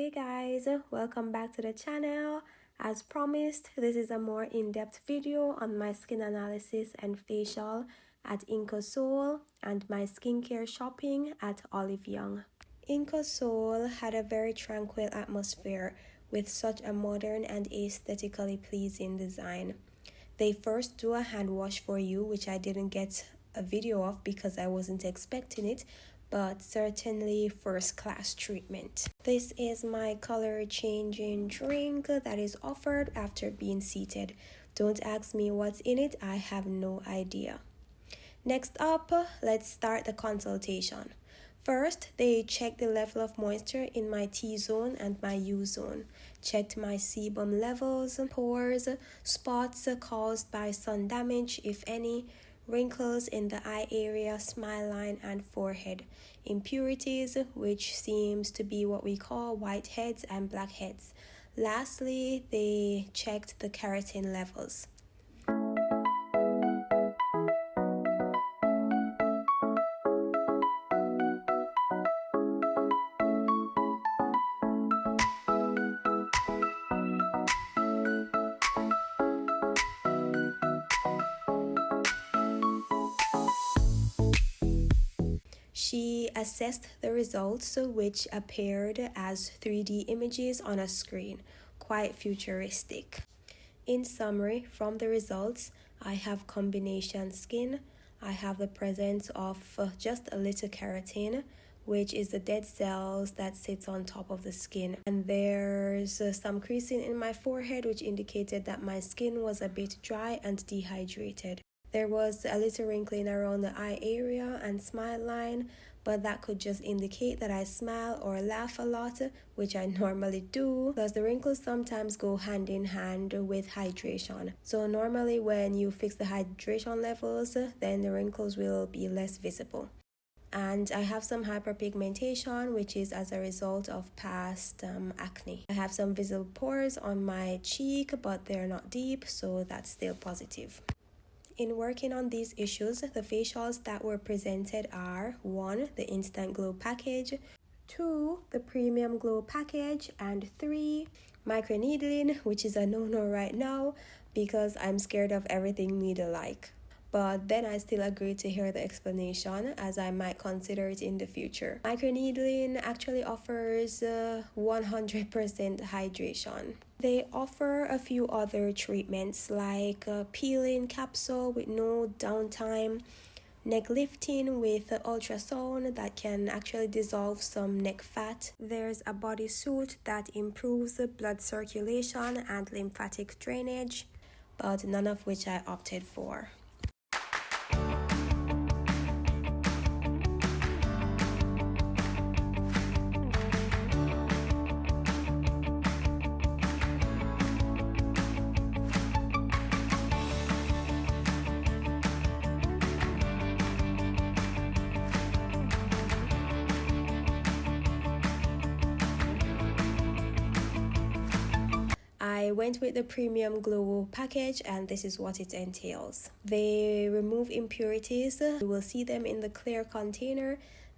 Hey guys, welcome back to the channel. As promised, this is a more in-depth video on my skin analysis and facial at Inko Seoul and my skincare shopping at Olive Young. Inko Seoul had a very tranquil atmosphere with such a modern and aesthetically pleasing design. They first do a hand wash for you, which I didn't get a video of because I wasn't expecting it, but certainly first class treatment. This is my color changing drink that is offered after being seated. Don't ask me what's in it, I have no idea. Next up, let's start the consultation. First, they checked the level of moisture in my T-zone and my U-zone. Checked my sebum levels, pores, spots caused by sun damage, if any, wrinkles in the eye area, smile line, and forehead, impurities, which seems to be what we call whiteheads and blackheads. Lastly, they checked the keratin levels. She assessed the results, which appeared as 3D images on a screen, quite futuristic. In summary, from the results, I have combination skin. I have the presence of just a little keratin, which is the dead cells that sits on top of the skin. And there's some creasing in my forehead, which indicated that my skin was a bit dry and dehydrated. There was a little wrinkling around the eye area and smile line, but that could just indicate that I smile or laugh a lot, which I normally do, because the wrinkles sometimes go hand in hand with hydration. So normally when you fix the hydration levels, then the wrinkles will be less visible. And I have some hyperpigmentation, which is as a result of past acne. I have some visible pores on my cheek, but they're not deep, so that's still positive. In working on these issues, the facials that were presented are 1. The Instant Glow package, 2. The Premium Glow package, and 3. Microneedling, which is a no-no right now because I'm scared of everything needle-like. But then I still agree to hear the explanation, as I might consider it in the future. Microneedling actually offers 100% hydration. They offer a few other treatments like peeling capsule with no downtime, neck lifting with ultrasound that can actually dissolve some neck fat. There's a bodysuit that improves blood circulation and lymphatic drainage, but none of which I opted for. I went with the Premium Glow package, and this is what it entails. They remove impurities. You will see them in the clear container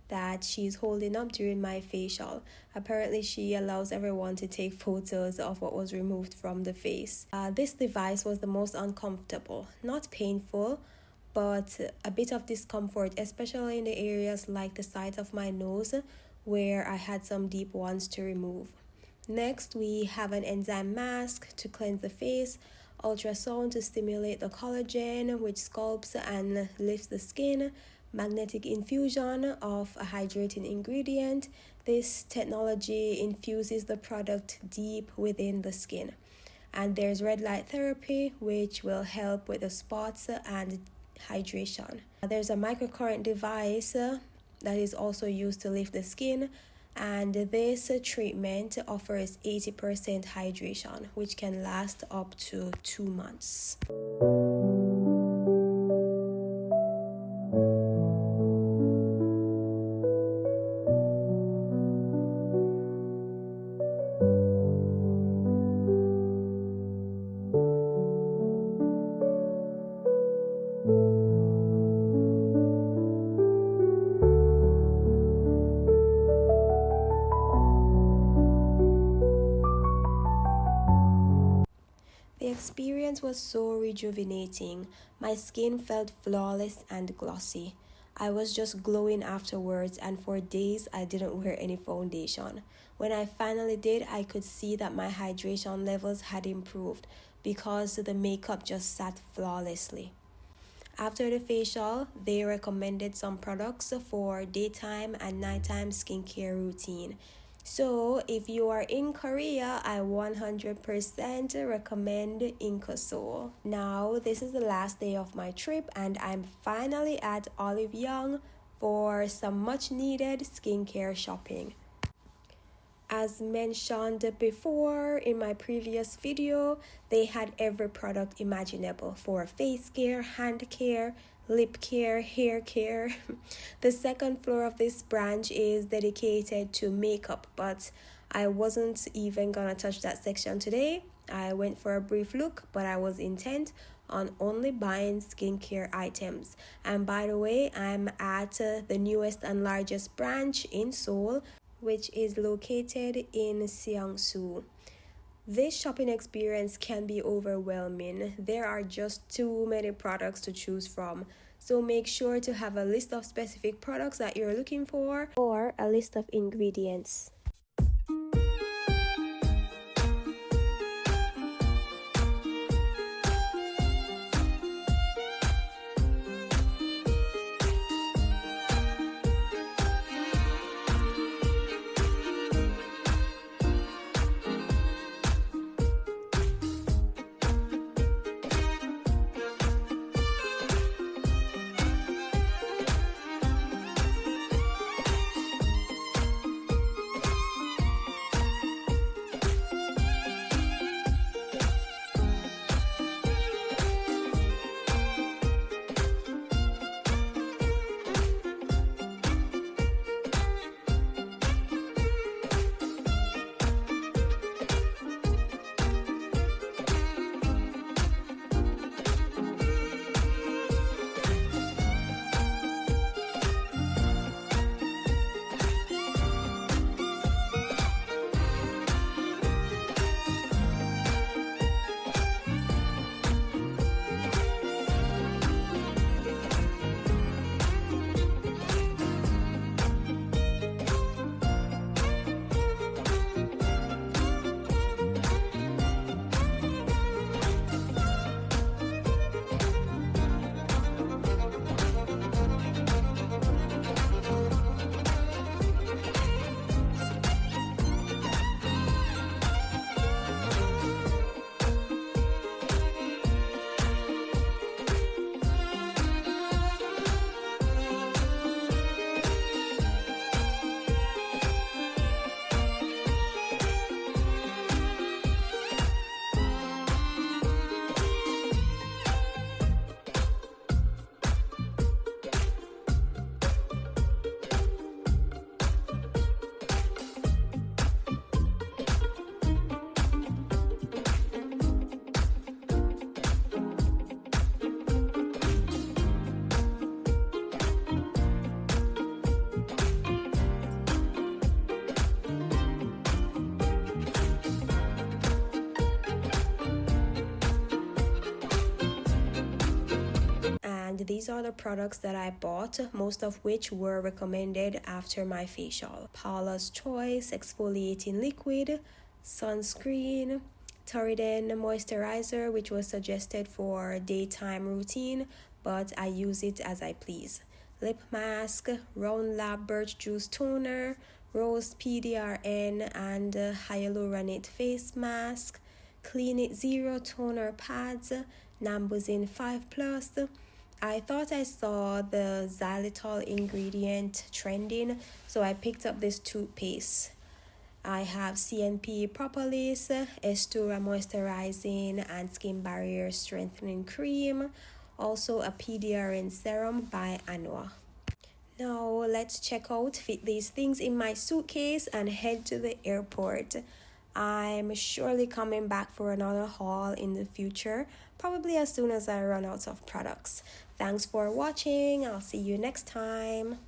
that she's holding up during my facial. Apparently she allows everyone to take photos of what was removed from the face. This device was the most uncomfortable, not painful, but a bit of discomfort, especially in the areas like the side of my nose where I had some deep ones to remove. Next, we have an enzyme mask to cleanse the face, ultrasound to stimulate the collagen, which sculpts and lifts the skin, magnetic infusion of a hydrating ingredient. This technology infuses the product deep within the skin. And there's red light therapy, which will help with the spots and hydration. There's a microcurrent device that is also used to lift the skin. And this treatment offers 80% hydration, which can last up to 2 months. experience was so rejuvenating. My skin felt flawless and glossy. I was just glowing afterwards, and for days I didn't wear any foundation. When I finally did, I could see that my hydration levels had improved because the makeup just sat flawlessly. After the facial, they recommended some products for daytime and nighttime skincare routine. So, if you are in Korea, I 100% recommend Inko Seoul. Now, this is the last day of my trip, and I'm finally at Olive Young for some much needed skincare shopping. As mentioned before in my previous video, they had every product imaginable for face care, hand care, lip care, hair care. The second floor of this branch is dedicated to makeup, but I wasn't even gonna touch that section today. I went for a brief look, but I was intent on only buying skincare items. And by the way, I'm at the newest and largest branch in Seoul, which is located in Seongsu. This shopping experience can be overwhelming. There are just too many products to choose from. So make sure to have a list of specific products that you're looking for or a list of ingredients. These are the products that I bought, most of which were recommended after my facial. Paula's Choice Exfoliating Liquid, Sunscreen, Toriden Moisturizer, which was suggested for daytime routine, but I use it as I please. Lip Mask, Round Lab Birch Juice Toner, Rose PDRN and Hyaluronate Face Mask, Clean It Zero Toner Pads, Nambuzin 5+. I thought I saw the xylitol ingredient trending, so I picked up this toothpaste. I have CNP Propolis, Estura Moisturizing and Skin Barrier Strengthening Cream, also a PDRN Serum by Anua. Now let's check out, fit these things in my suitcase and head to the airport. I'm surely coming back for another haul in the future, probably as soon as I run out of products. Thanks for watching. I'll see you next time.